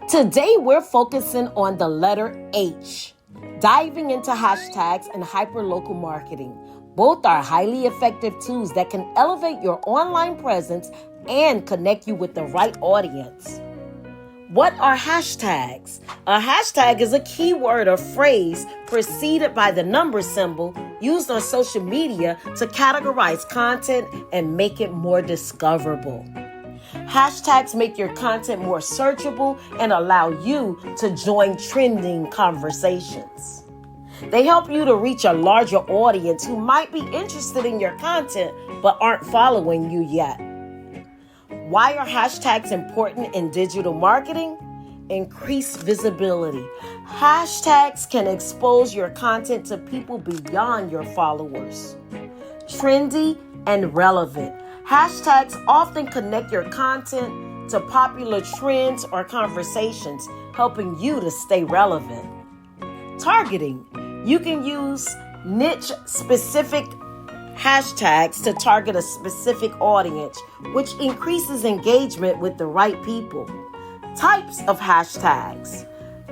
Today, we're focusing on the letter H, diving into hashtags and hyperlocal marketing. Both are highly effective tools that can elevate your online presence and connect you with the right audience. What are hashtags? A hashtag is a keyword or phrase preceded by the number symbol used on social media to categorize content and make it more discoverable. Hashtags make your content more searchable and allow you to join trending conversations. They help you to reach a larger audience who might be interested in your content but aren't following you yet. Why are hashtags important in digital marketing? Increase visibility. Hashtags can expose your content to people beyond your followers. Trendy and relevant. Hashtags often connect your content to popular trends or conversations, helping you to stay relevant. Targeting. You can use niche-specific hashtags to target a specific audience, which increases engagement with the right people. Types of hashtags.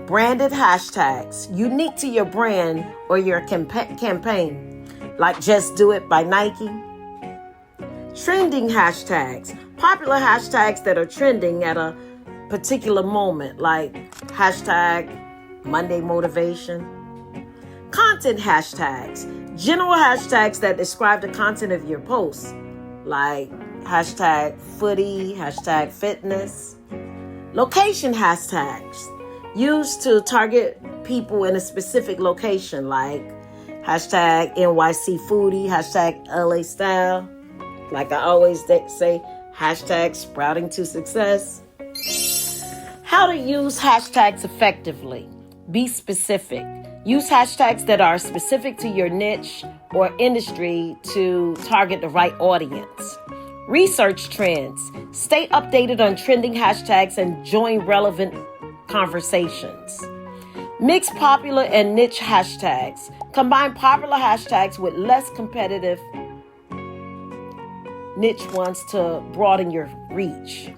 Branded hashtags, unique to your brand or your campaign, like Just Do It by Nike. Trending hashtags, popular hashtags that are trending at a particular moment, like hashtag Monday Motivation. Content hashtags, general hashtags that describe the content of your posts, like hashtag footy, hashtag fitness. Location hashtags, used to target people in a specific location, like hashtag NYC foodie, hashtag LA style. Like I always say, hashtag sprouting to success. How to use hashtags effectively. Be specific. Use hashtags that are specific to your niche or industry to target the right audience. Research trends. Stay updated on trending hashtags and join relevant conversations. Mix popular and niche hashtags. Combine popular hashtags with less competitive niche ones to broaden your reach.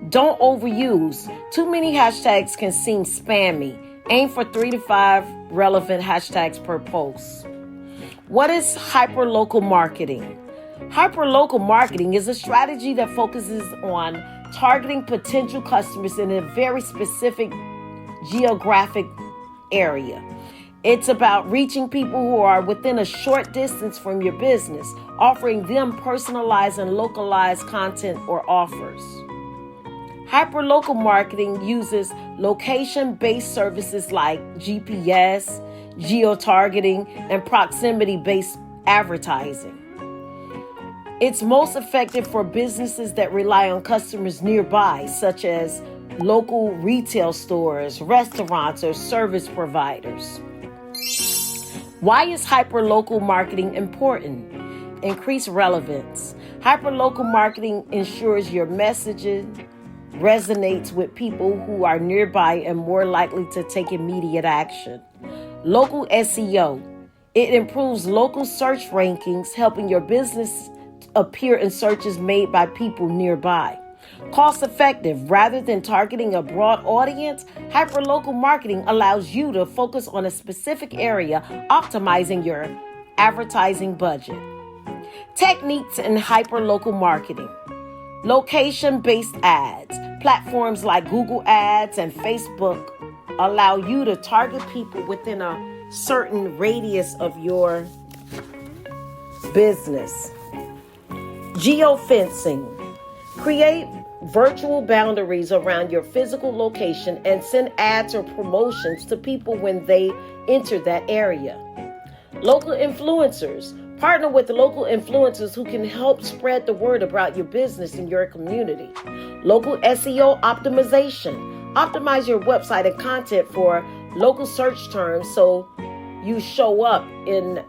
Don't overuse. Too many hashtags can seem spammy. Aim for 3 to 5 relevant hashtags per post. What is hyperlocal marketing? Hyperlocal marketing is a strategy that focuses on targeting potential customers in a very specific geographic area. It's about reaching people who are within a short distance from your business, offering them personalized and localized content or offers. Hyperlocal marketing uses location-based services like GPS, geo-targeting, and proximity-based advertising. It's most effective for businesses that rely on customers nearby, such as local retail stores, restaurants, or service providers. Why is hyperlocal marketing important? Increase relevance. Hyperlocal marketing ensures your messaging resonates with people who are nearby and more likely to take immediate action. Local SEO. It improves local search rankings, helping your business appear in searches made by people nearby. Cost effective. Rather than targeting a broad audience, hyperlocal marketing allows you to focus on a specific area, optimizing your advertising budget. Techniques in hyperlocal marketing. Location-based ads. Platforms like Google Ads and Facebook allow you to target people within a certain radius of your business. Geofencing. Create virtual boundaries around your physical location and send ads or promotions to people when they enter that area. Local influencers. Partner with local influencers who can help spread the word about your business in your community. Local SEO optimization. Optimize your website and content for local search terms so you show up in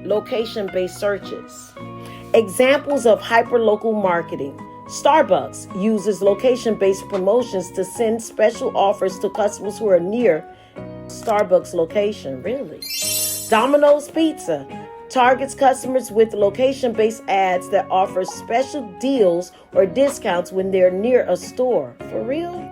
location-based searches. Examples of hyperlocal marketing. Starbucks uses location-based promotions to send special offers to customers who are near Starbucks location. Really? Domino's Pizza targets customers with location-based ads that offer special deals or discounts when they're near a store. For real?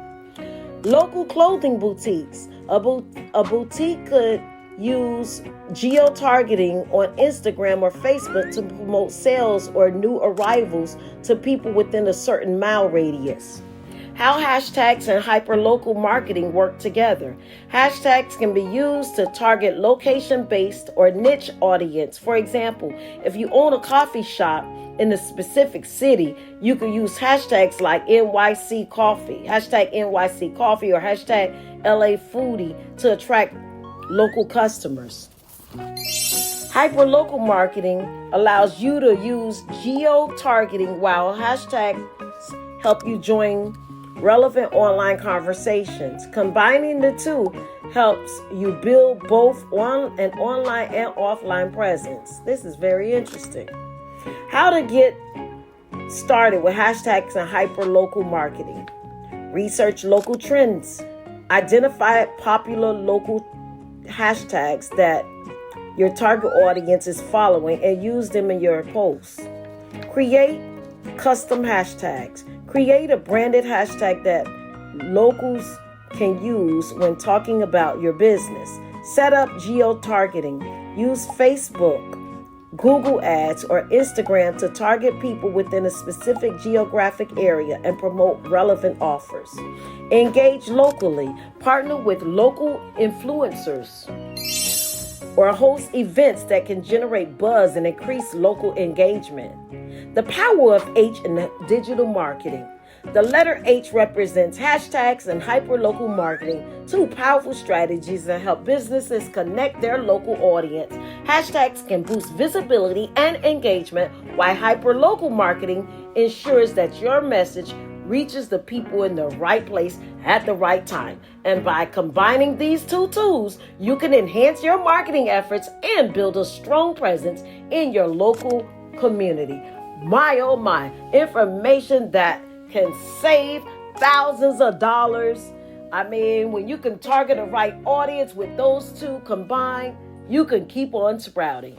Local clothing boutiques. A boutique could use geo-targeting on Instagram or Facebook to promote sales or new arrivals to people within a certain mile radius. How hashtags and hyperlocal marketing work together. Hashtags can be used to target location-based or niche audience. For example, if you own a coffee shop in a specific city, you can use hashtags like NYC Coffee, hashtag NYC Coffee, or hashtag LA Foodie to attract local customers. Hyperlocal marketing allows you to use geo-targeting, while hashtags help you join relevant online conversations. Combining the two helps you build both an online and offline presence. This is very interesting. How to get started with hashtags and hyperlocal marketing. Research local trends. Identify popular local hashtags that your target audience is following and use them in your posts. Create custom hashtags. Create a branded hashtag that locals can use when talking about your business. Set up geo-targeting. Use Facebook, Google Ads, or Instagram to target people within a specific geographic area and promote relevant offers. Engage locally. Partner with local influencers or host events that can generate buzz and increase local engagement. The power of H in digital marketing. The letter H represents hashtags and hyperlocal marketing, two powerful strategies that help businesses connect their local audience. Hashtags can boost visibility and engagement, while hyperlocal marketing ensures that your message reaches the people in the right place at the right time. And by combining these two tools, you can enhance your marketing efforts and build a strong presence in your local community. My, oh my, information that can save thousands of dollars. I mean, when you can target the right audience with those two combined, you can keep on sprouting.